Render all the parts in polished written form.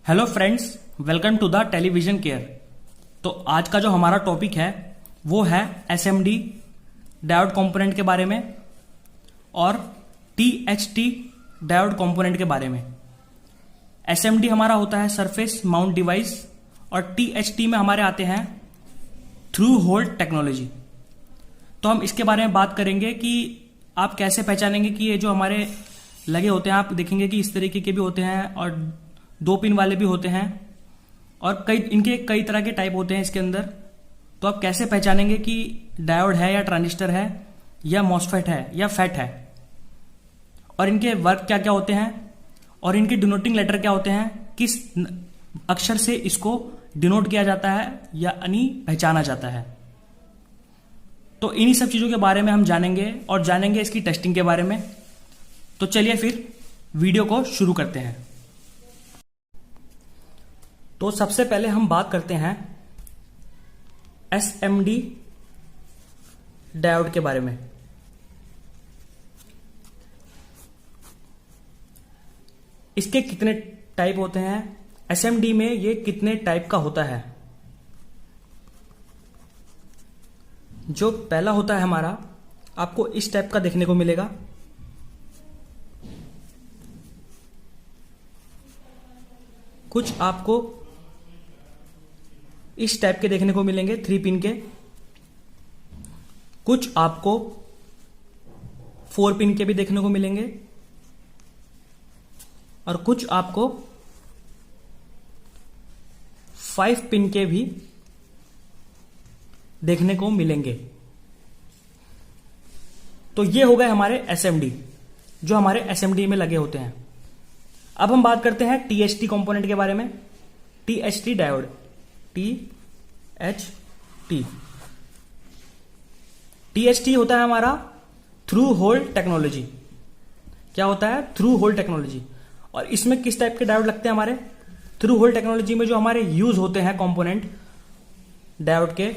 Hello friends, welcome to the television care. तो आज का जो हमारा टॉपिक है वो है एसएमडी डायोड कंपोनेंट के बारे में और टीएचटी डायोड कंपोनेंट के बारे में। एसएमडी हमारा होता है सरफेस माउंट डिवाइस और टीएचटी में हमारे आते हैं थ्रू होल टेक्नोलॉजी। तो हम इसके बारे में बात करेंगे कि आप कैसे पहचानेंगे कि ये जो हमारे लगे होते हैं, आप देखेंगे कि इस तरीके के भी होते हैं और 2 पिन वाले भी होते हैं और इनके कई तरह के टाइप होते हैं इसके अंदर। तो आप कैसे पहचानेंगे कि डायोड है या ट्रांजिस्टर है या मॉसफेट है या फेट है, और इनके वर्क क्या क्या होते हैं और इनके डिनोटिंग लेटर क्या होते हैं, किस अक्षर से इसको डिनोट किया जाता है या पहचाना जाता है। तो इन्हीं सब चीजों के बारे में हम जानेंगे और जानेंगे इसकी टेस्टिंग के बारे में। तो चलिए फिर वीडियो को शुरू करते हैं। तो सबसे पहले हम बात करते हैं एसएमडी डायोड के बारे में। इसके कितने टाइप होते हैं, एसएमडी में ये कितने टाइप का होता है। जो पहला होता है हमारा, आपको इस टाइप का देखने को मिलेगा। कुछ आपको इस टाइप के देखने को मिलेंगे 3 पिन के, कुछ आपको 4 पिन के भी देखने को मिलेंगे और कुछ आपको 5 पिन के भी देखने को मिलेंगे। तो ये हो गए हमारे एसएमडी, जो हमारे एसएमडी में लगे होते हैं। अब हम बात करते हैं टीएचटी कंपोनेंट के बारे में। टीएचटी डायोड, टीएचटी टीएचटी होता है हमारा थ्रू होल टेक्नोलॉजी। क्या होता है? Through hole technology. और इसमें किस टाइप के डायोड लगते हैं हमारे थ्रू होल टेक्नोलॉजी में? जो हमारे यूज होते हैं कंपोनेंट डायोड के,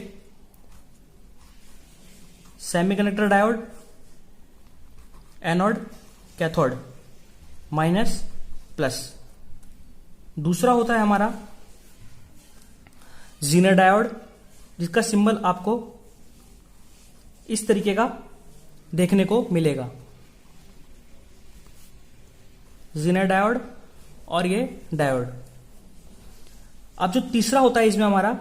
semiconductor diode, anode, cathode, minus, plus. दूसरा होता है हमारा जीनर डायोड, जिसका सिंबल आपको इस तरीके का देखने को मिलेगा, जीनर डायोड और ये डायोड। अब जो तीसरा होता है इसमें हमारा,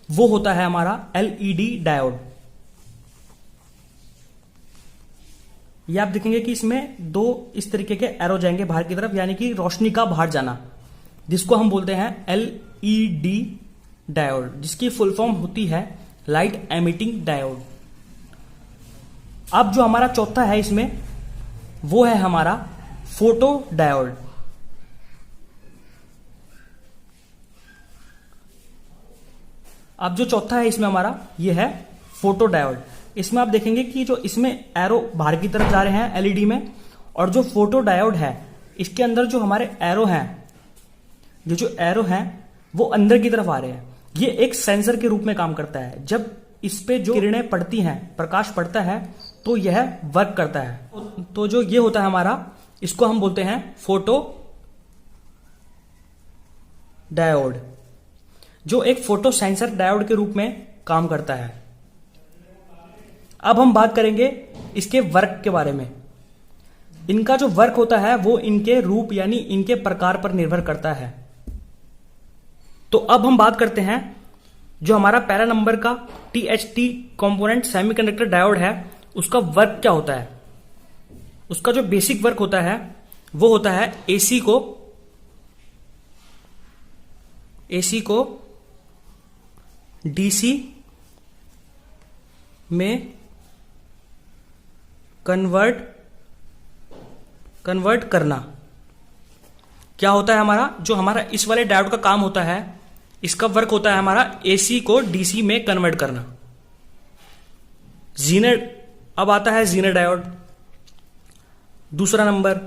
वो होता है हमारा एलईडी डायोड। ये आप देखेंगे कि इसमें 2 इस तरीके के एरो जाएंगे बाहर की तरफ, यानी कि रोशनी का बाहर जाना, जिसको हम बोलते हैं एलईडी डायोड, जिसकी फुल फॉर्म होती है लाइट एमिटिंग डायोड। अब जो हमारा चौथा है इसमें, वो है हमारा फोटो डायोड। अब जो चौथा है इसमें हमारा, ये है फोटो डायोड। इसमें आप देखेंगे कि जो इसमें एरो बाहर की तरफ जा रहे हैं एलईडी में, और जो फोटो डायोड है इसके अंदर जो हमारे एरो हैं, जो एरो हैं वो अंदर की तरफ आ रहे हैं। ये एक सेंसर के रूप में काम करता है। जब इस पे जो किरणें पड़ती हैं, प्रकाश पड़ता है, तो यह वर्क करता है। तो जो ये होता है हमारा, इसको हम बोलते हैं फोटो डायोड, जो एक फोटो सेंसर डायोड के रूप में काम करता है। अब हम बात करेंगे इसके वर्क के बारे में। इनका जो वर्क होता है वो इनके रूप यानी इनके प्रकार पर निर्भर करता है। तो अब हम बात करते हैं जो हमारा पहला नंबर का टीएचटी कंपोनेंट सेमीकंडक्टर डायोड है, उसका वर्क क्या होता है। उसका जो बेसिक वर्क होता है वो होता है एसी को डीसी में कन्वर्ट करना। क्या होता है हमारा, जो हमारा इस वाले डायोड का काम होता है, इसका वर्क होता है हमारा एसी को डीसी में कन्वर्ट करना। जीनर, अब आता है जीनर डायोड, दूसरा नंबर।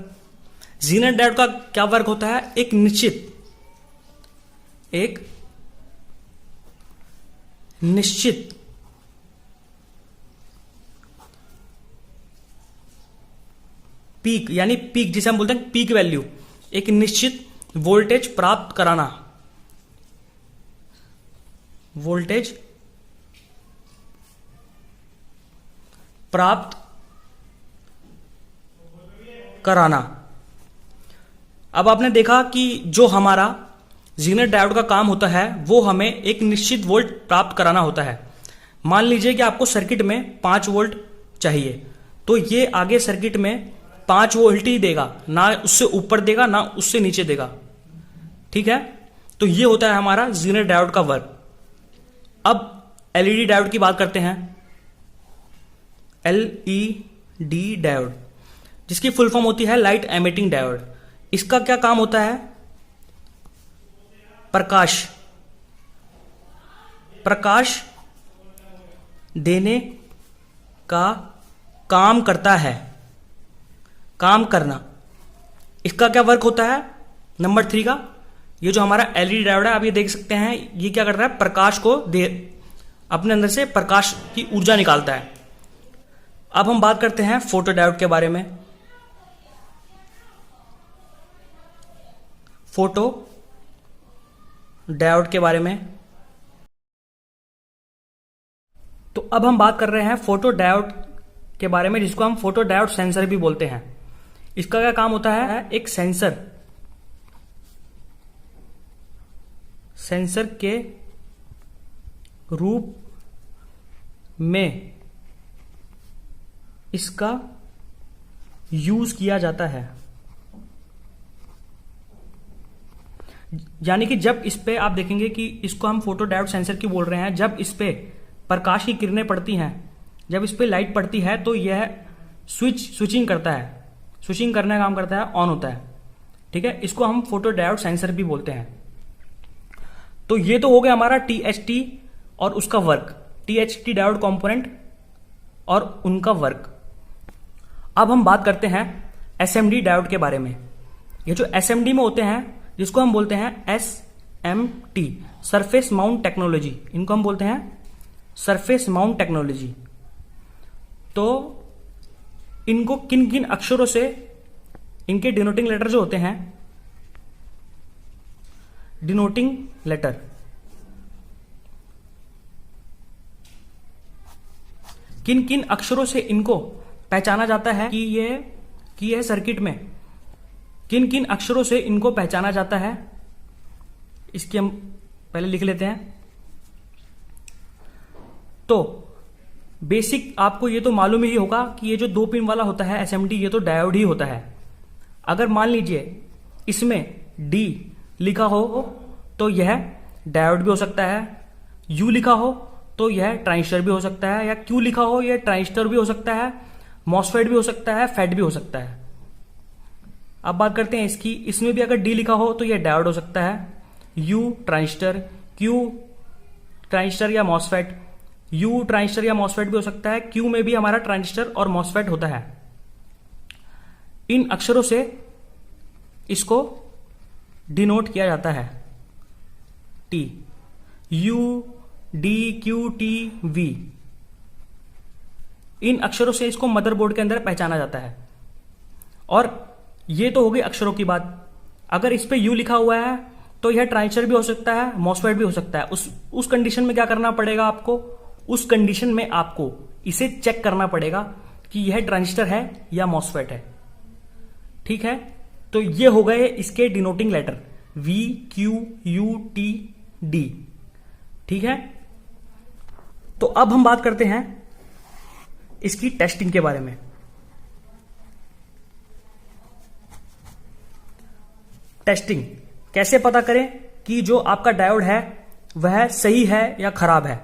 जीनर डायोड का क्या वर्क होता है? एक निश्चित पीक, यानी पीक जिसे हम बोलते हैं पीक वैल्यू, एक निश्चित वोल्टेज प्राप्त कराना, वोल्टेज प्राप्त कराना। अब आपने देखा कि जो हमारा ज़ीनर डायोड का काम होता है वो हमें एक निश्चित वोल्ट प्राप्त कराना होता है। मान लीजिए कि आपको सर्किट में 5 वोल्ट चाहिए, तो ये आगे सर्किट में 5 वोल्ट ही देगा, ना उससे ऊपर देगा ना उससे नीचे देगा। ठीक है, तो ये होता है हमारा ज़ीनर डायोड का वर्क। अब एलईडी डायोड की बात करते हैं। एलईडी डायोड, जिसकी फुल फॉर्म होती है लाइट एमिटिंग डायोड। इसका क्या काम होता है? प्रकाश देने का काम करता है। काम करना, इसका क्या वर्क होता है? नंबर 3 का, ये जो हमारा एलईडी डायोड है, आप ये देख सकते हैं, ये क्या करता है? प्रकाश को अपने अंदर से प्रकाश की ऊर्जा निकालता है। अब हम बात करते हैं फोटो डायोड के बारे में। फोटो डायोड के बारे में, तो अब हम बात कर रहे हैं फोटो डायोड के बारे में, जिसको हम फोटो डायोड सेंसर भी बोलते हैं। इसका क्या काम होता है? एक सेंसर के रूप में इसका यूज किया जाता है। यानी कि जब इस पे आप देखेंगे कि इसको हम फोटो डायोड सेंसर क्यों बोल रहे हैं, जब इस पे प्रकाश की किरणें पड़ती हैं, जब इस पे लाइट पड़ती है, तो यह स्विचिंग करता है, स्विचिंग करने का काम करता है, ऑन होता है। ठीक है, इसको हम फोटो डायोड सेंसर भी बोलते हैं। तो ये तो हो गया हमारा टीएचटी और उसका वर्क, टीएचटी डायोड कंपोनेंट और उनका वर्क। अब हम बात करते हैं एसएमडी डायोड के बारे में। ये जो एसएमडी में होते हैं, जिसको हम बोलते हैं एसएमटी, सरफेस माउंट टेक्नोलॉजी, इनको हम बोलते हैं सरफेस माउंट टेक्नोलॉजी। तो इनको किन किन अक्षरों से, इनके डिनोटिंग लेटर जो होते हैं, डिनोटिंग लेटर, किन किन अक्षरों से इनको पहचाना जाता है कि यह सर्किट में किन किन अक्षरों से इनको पहचाना जाता है, इसकी हम पहले लिख लेते हैं। तो बेसिक आपको ये तो मालूम ही होगा कि ये जो 2 पिन वाला होता है एसएमडी, ये तो डायोड ही होता है। अगर मान लीजिए इसमें डी लिखा हो तो यह डायोड भी हो सकता है, यू लिखा हो तो यह ट्रांजिस्टर भी हो सकता है, या क्यू लिखा हो यह ट्रांजिस्टर भी हो सकता है, मॉसफेट भी हो सकता है, फेट भी हो सकता है। अब बात करते हैं इसकी, इसमें भी अगर डी लिखा हो तो यह डायोड हो सकता है, यू ट्रांजिस्टर, क्यू ट्रांजिस्टर या मॉसफेट, यू ट्रांजिस्टर या मॉसफेट भी हो सकता है, क्यू में भी हमारा ट्रांजिस्टर और मॉसफेट होता है। इन अक्षरों से इसको डिनोट किया जाता है, T, U, D, Q, T, V. इन अक्षरों से इसको मदरबोर्ड के अंदर पहचाना जाता है। और ये तो हो गई अक्षरों की बात। अगर इस पे यू लिखा हुआ है तो यह ट्रांजिस्टर भी हो सकता है, मॉसफेट भी हो सकता है। उस कंडीशन में क्या करना पड़ेगा आपको? उस कंडीशन में आपको इसे चेक करना पड़ेगा कि यह ट्रांजिस्टर है या मॉसफेट है। ठीक है, तो ये हो गए इसके denoting letter, V, Q, U, T, D. ठीक है, तो अब हम बात करते हैं इसकी टेस्टिंग के बारे में। टेस्टिंग कैसे पता करें कि जो आपका डायोड है वह सही है या खराब है?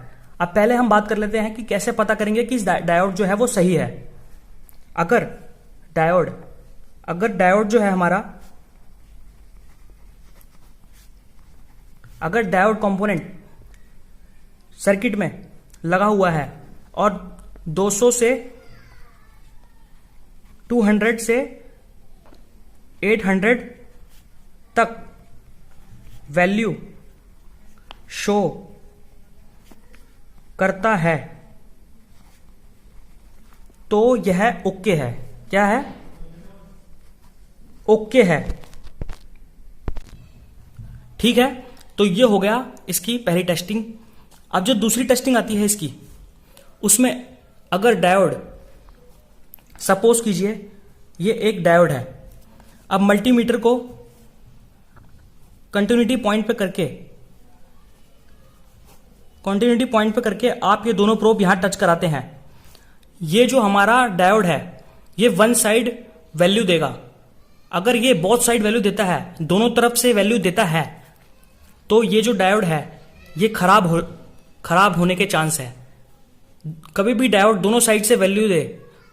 अब पहले हम बात कर लेते हैं कि कैसे पता करेंगे कि इस डायोड जो है वो सही है। अगर डायोड जो है हमारा, अगर डायोड कंपोनेंट सर्किट में लगा हुआ है और 200 से 200 से 800 तक वैल्यू शो करता है तो यह ओके है। क्या है? ओके है। ठीक है, तो ये हो गया इसकी पहली टेस्टिंग। अब जो दूसरी टेस्टिंग आती है इसकी, उसमें अगर डायोड, सपोज कीजिए ये एक डायोड है, अब मल्टीमीटर को कंटिन्यूटी पॉइंट पे करके आप ये दोनों प्रोब यहां टच कराते हैं। ये जो हमारा डायोड है ये वन साइड वैल्यू देगा। अगर ये बोथ साइड वैल्यू देता है, दोनों तरफ से वैल्यू देता है, तो ये जो डायोड है ये खराब होने के चांस है। कभी भी डायोड दोनों साइड से वैल्यू दे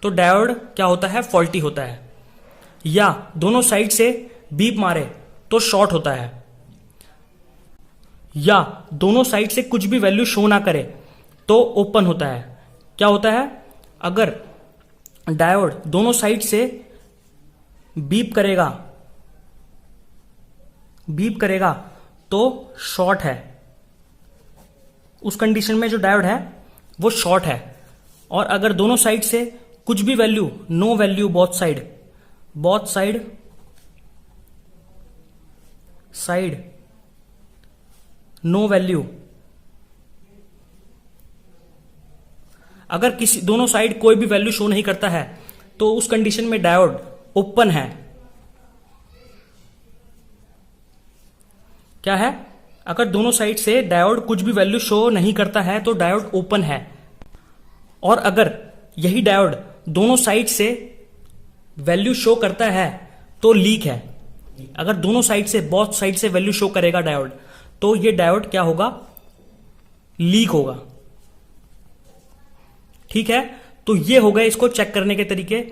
तो डायोड क्या होता है, फॉल्टी होता है। या दोनों साइड से बीप मारे तो शॉर्ट होता है। या दोनों साइड से कुछ भी वैल्यू शो ना करे तो ओपन होता है। क्या होता है, अगर डायोड दोनों साइड से बीप करेगा तो शॉर्ट है। उस कंडीशन में जो डायोड है वो शॉर्ट है। और अगर दोनों साइड से कुछ भी value, no value, both side no value, अगर किसी दोनों साइड कोई भी वैल्यू शो नहीं करता है तो उस कंडीशन में डायोड ओपन है। क्या है, अगर दोनों साइड से डायोड कुछ भी वैल्यू शो नहीं करता है तो डायोड ओपन है। और अगर यही डायोड दोनों साइड से वैल्यू शो करता है तो लीक है। अगर दोनों साइड से, बोथ साइड से वैल्यू शो करेगा डायोड, तो ये डायोड क्या होगा, लीक होगा। ठीक है, तो ये हो गए इसको चेक करने के तरीके।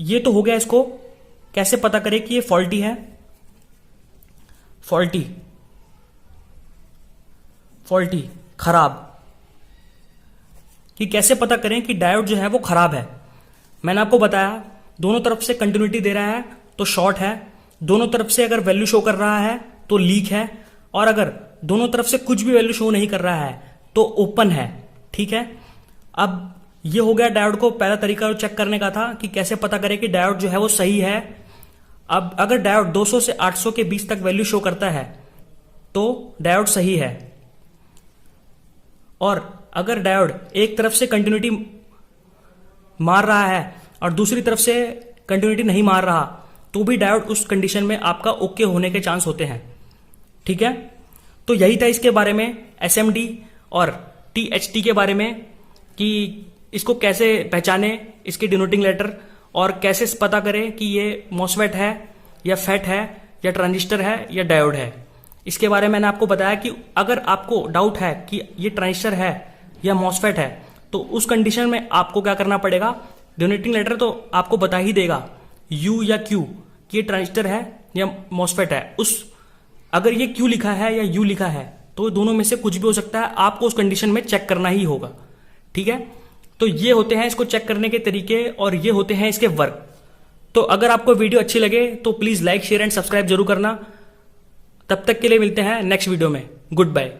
ये तो हो गया इसको कैसे पता करें कि ये फॉल्टी है। फॉल्टी खराब, कि कैसे पता करें कि डायोड जो है वो खराब है। मैंने आपको बताया दोनों तरफ से कंटिन्यूटी दे रहा है तो शॉर्ट है, दोनों तरफ से अगर वैल्यू शो कर रहा है तो लीक है, और अगर दोनों तरफ से कुछ भी वैल्यू शो नहीं कर रहा है तो ओपन है। ठीक है, अब ये हो गया डायोड को पहला तरीका चेक करने का था कि कैसे पता करें कि डायोड जो है वो सही है। अब अगर डायोड 200 से 800 के बीच तक वैल्यू शो करता है तो डायोड सही है। और अगर डायोड एक तरफ से कंटिन्यूटी मार रहा है और दूसरी तरफ से कंटिन्यूटी नहीं मार रहा तो भी डायोड उस कंडीशन में आपका ओके होने के चांस होते हैं। ठीक है, तो यही था इसके बारे में, एसएमडी और टीएचटी के बारे में, कि इसको कैसे पहचाने, इसके डिनोटिंग लेटर, और कैसे पता करें कि ये मॉसफेट है या फेट है या ट्रांजिस्टर है या डायोड है। इसके बारे में मैंने आपको बताया कि अगर आपको डाउट है कि ये ट्रांजिस्टर है या मॉसफेट है तो उस कंडीशन में आपको क्या करना पड़ेगा, डिनोटिंग लेटर तो आपको बता ही देगा यू या क्यू कि ये ट्रांजिस्टर है या मॉसफेट है। अगर ये क्यू लिखा है या यू लिखा है तो दोनों में से कुछ भी हो सकता है, आपको उस कंडीशन में चेक करना ही होगा। ठीक है, तो ये होते हैं इसको चेक करने के तरीके और ये होते हैं इसके वर्क। तो अगर आपको वीडियो अच्छी लगे तो please like, share and subscribe जरूर करना। तब तक के लिए मिलते हैं नेक्स्ट वीडियो में। Good bye.